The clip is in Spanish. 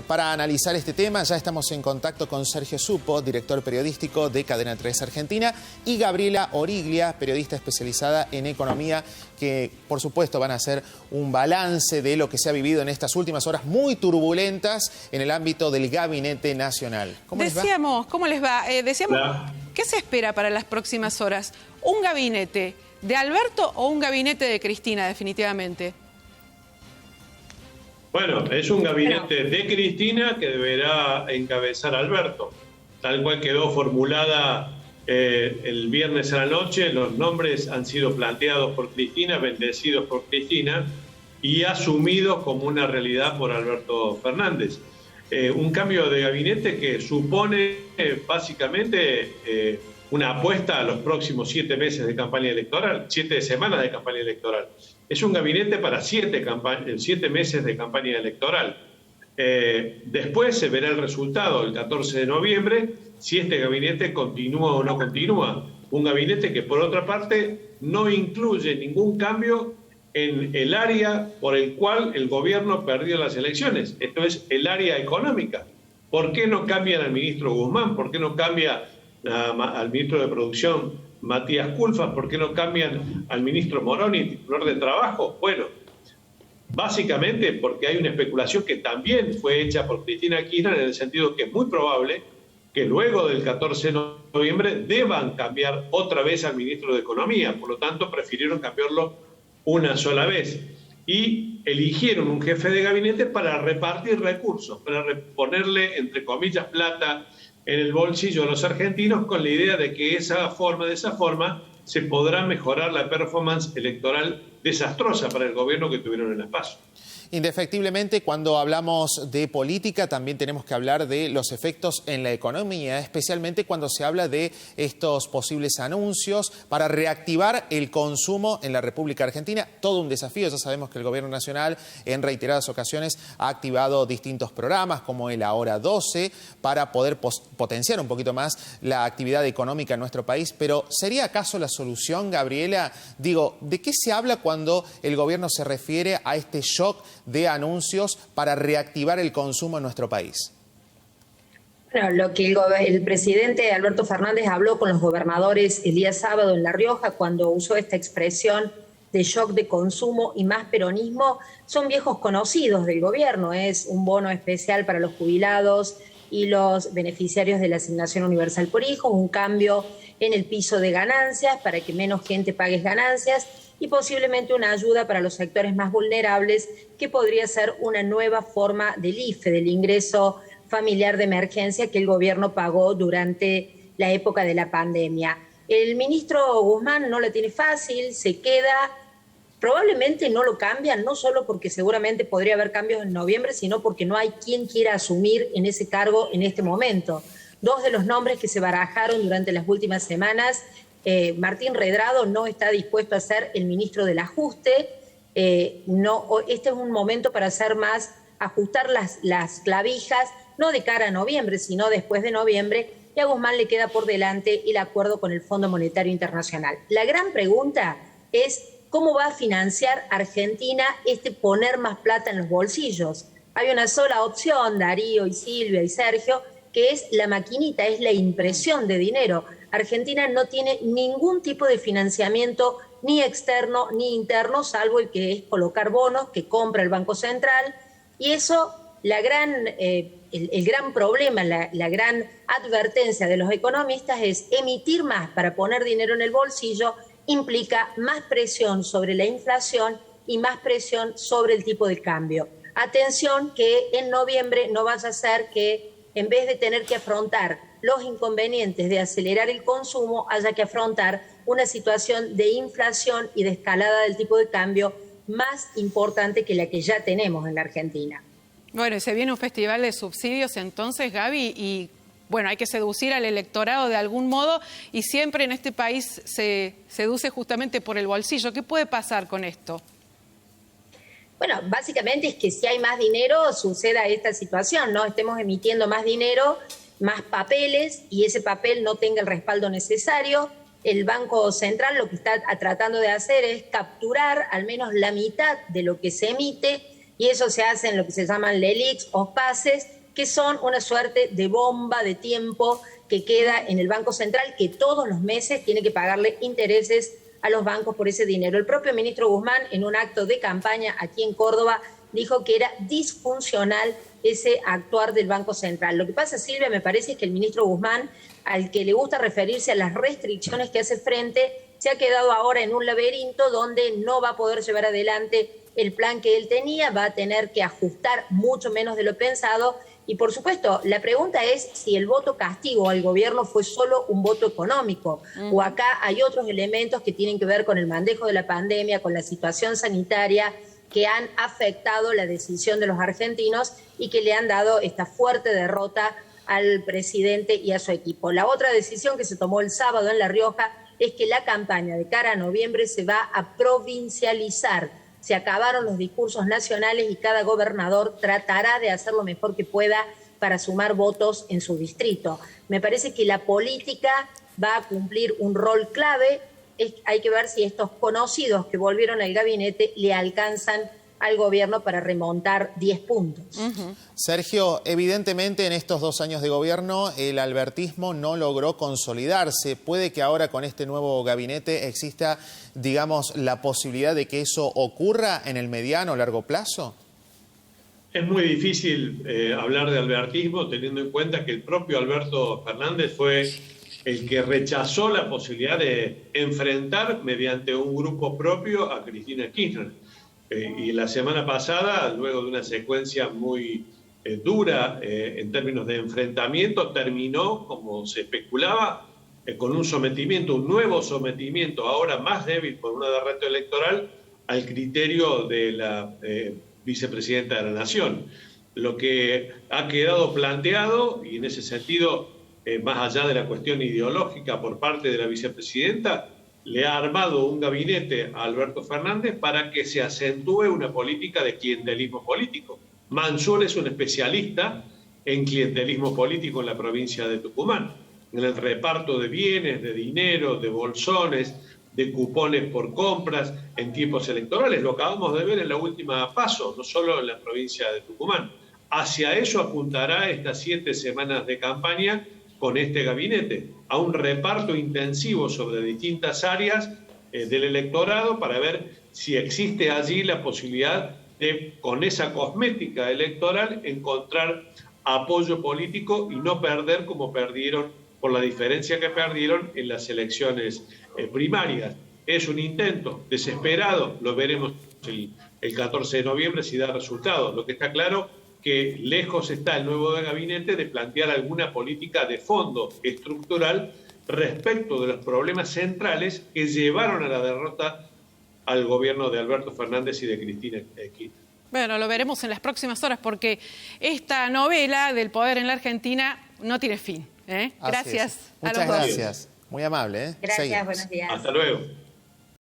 para analizar este tema ya estamos en contacto con Sergio Supo, director periodístico de Cadena 3 Argentina, y Gabriela Origlia, periodista especializada en economía, que por supuesto van a hacer un balance de lo que se ha vivido en estas últimas horas muy turbulentas en el ámbito del Gabinete Nacional. ¿Cómo les va? ¿Cómo les va? Decíamos, ¿qué se espera para las próximas horas? ¿Un gabinete de Alberto o un gabinete de Cristina, definitivamente? Bueno, es un gabinete de Cristina que deberá encabezar Alberto, tal cual quedó formulada el viernes a la noche. Los nombres han sido planteados por Cristina, bendecidos por Cristina y asumidos como una realidad por Alberto Fernández. Un cambio de gabinete que supone básicamente una apuesta a los próximos 7 meses de campaña electoral, 7 semanas de campaña electoral. Es un gabinete para 7 meses de campaña electoral. Después se verá el resultado el 14 de noviembre, si este gabinete continúa o no continúa. Un gabinete que, por otra parte, no incluye ningún cambio en el área por el cual el gobierno perdió las elecciones. Esto es el área económica. ¿Por qué no cambian al ministro Guzmán? ¿Por qué no cambia al ministro de Producción, Matías Culfas? ¿Por qué no cambian al ministro Moroni, titular de Trabajo? Bueno, básicamente porque hay una especulación que también fue hecha por Cristina Kirchner, en el sentido que es muy probable que luego del 14 de noviembre deban cambiar otra vez al ministro de Economía. Por lo tanto, prefirieron cambiarlo una sola vez. Y eligieron un jefe de gabinete para repartir recursos, para ponerle, entre comillas, plata en el bolsillo a los argentinos, con la idea de que de esa forma se podrá mejorar la performance electoral desastrosa para el gobierno que tuvieron en las PASO. Indefectiblemente, cuando hablamos de política, también tenemos que hablar de los efectos en la economía, especialmente cuando se habla de estos posibles anuncios para reactivar el consumo en la República Argentina. Todo un desafío. Ya sabemos que el Gobierno Nacional en reiteradas ocasiones ha activado distintos programas, como el Ahora 12, para poder potenciar un poquito más la actividad económica en nuestro país. Pero ¿sería acaso la solución, Gabriela? Digo, ¿de qué se habla cuando el gobierno se refiere a este shock de anuncios para reactivar el consumo en nuestro país? Bueno, lo que el presidente Alberto Fernández habló con los gobernadores el día sábado en La Rioja, cuando usó esta expresión de shock de consumo y más peronismo, son viejos conocidos del gobierno. Es un bono especial para los jubilados y los beneficiarios de la asignación universal por hijo, un cambio en el piso de ganancias para que menos gente pague ganancias, y posiblemente una ayuda para los sectores más vulnerables, que podría ser una nueva forma del IFE, del ingreso familiar de emergencia, que el gobierno pagó durante la época de la pandemia. El ministro Guzmán no la tiene fácil, se queda, probablemente no lo cambian, no solo porque seguramente podría haber cambios en noviembre, sino porque no hay quien quiera asumir en ese cargo en este momento. 2 de los nombres que se barajaron durante las últimas semanas, Martín Redrado no está dispuesto a ser el ministro del ajuste. Este es un momento para ajustar las clavijas, no de cara a noviembre, sino después de noviembre, y a Guzmán le queda por delante el acuerdo con el Fondo Monetario Internacional. La gran pregunta es cómo va a financiar Argentina poner más plata en los bolsillos. Hay una sola opción, Darío y Silvia y Sergio, que es la maquinita, es la impresión de dinero. Argentina no tiene ningún tipo de financiamiento, ni externo ni interno, salvo el que es colocar bonos que compra el Banco Central. Y eso, el gran problema, la gran advertencia de los economistas es emitir más para poner dinero en el bolsillo implica más presión sobre la inflación y más presión sobre el tipo de cambio. Atención que en noviembre no vaya a ser que, en vez de tener que afrontar los inconvenientes de acelerar el consumo, haya que afrontar una situación de inflación y de escalada del tipo de cambio más importante que la que ya tenemos en la Argentina. Bueno, y se viene un festival de subsidios entonces, Gaby, y bueno, hay que seducir al electorado de algún modo, y siempre en este país se seduce justamente por el bolsillo. ¿Qué puede pasar con esto? Bueno, básicamente es que si hay más dinero suceda esta situación, ¿no? Estemos emitiendo más dinero, más papeles, y ese papel no tenga el respaldo necesario. El Banco Central lo que está tratando de hacer es capturar al menos la mitad de lo que se emite, y eso se hace en lo que se llaman LELIQs o pases, que son una suerte de bomba de tiempo que queda en el Banco Central, que todos los meses tiene que pagarle intereses a los bancos por ese dinero. El propio ministro Guzmán, en un acto de campaña aquí en Córdoba, dijo que era disfuncional ese actuar del Banco Central. Lo que pasa, Silvia, me parece es que el ministro Guzmán, al que le gusta referirse a las restricciones que hace frente, se ha quedado ahora en un laberinto donde no va a poder llevar adelante el plan que él tenía, va a tener que ajustar mucho menos de lo pensado. Y por supuesto, la pregunta es si el voto castigo al gobierno fue solo un voto económico, o acá hay otros elementos que tienen que ver con el manejo de la pandemia, con la situación sanitaria, que han afectado la decisión de los argentinos y que le han dado esta fuerte derrota al presidente y a su equipo. La otra decisión que se tomó el sábado en La Rioja es que la campaña de cara a noviembre se va a provincializar. Se acabaron los discursos nacionales y cada gobernador tratará de hacer lo mejor que pueda para sumar votos en su distrito. Me parece que la política va a cumplir un rol clave. Hay que ver si estos conocidos que volvieron al gabinete le alcanzan al gobierno para remontar 10 puntos. Sergio, evidentemente en estos 2 años de gobierno el albertismo no logró consolidarse. ¿Puede que ahora con este nuevo gabinete exista, digamos, la posibilidad de que eso ocurra en el mediano o largo plazo? Es muy difícil hablar de albertismo teniendo en cuenta que el propio Alberto Fernández fue el que rechazó la posibilidad de enfrentar mediante un grupo propio a Cristina Kirchner. Y la semana pasada, luego de una secuencia muy dura en términos de enfrentamiento, terminó, como se especulaba, con un sometimiento, un nuevo sometimiento, ahora más débil por una derrota electoral, al criterio de la vicepresidenta de la Nación. Lo que ha quedado planteado, y en ese sentido, más allá de la cuestión ideológica por parte de la vicepresidenta, le ha armado un gabinete a Alberto Fernández para que se acentúe una política de clientelismo político. Mansur es un especialista en clientelismo político en la provincia de Tucumán, en el reparto de bienes, de dinero, de bolsones, de cupones por compras en tiempos electorales. Lo acabamos de ver en la última PASO, no solo en la provincia de Tucumán. Hacia eso apuntará estas 7 semanas de campaña con este gabinete, a un reparto intensivo sobre distintas áreas del electorado para ver si existe allí la posibilidad de, con esa cosmética electoral, encontrar apoyo político y no perder como perdieron, por la diferencia que perdieron en las elecciones primarias. Es un intento desesperado, lo veremos el 14 de noviembre si da resultados. Lo que está claro que lejos está el nuevo gabinete de plantear alguna política de fondo estructural respecto de los problemas centrales que llevaron a la derrota al gobierno de Alberto Fernández y de Cristina Kirchner. Bueno, lo veremos en las próximas horas porque esta novela del poder en la Argentina no tiene fin. Gracias a los dos. Muchas gracias. Muy amable. Gracias, buenos días. Hasta luego.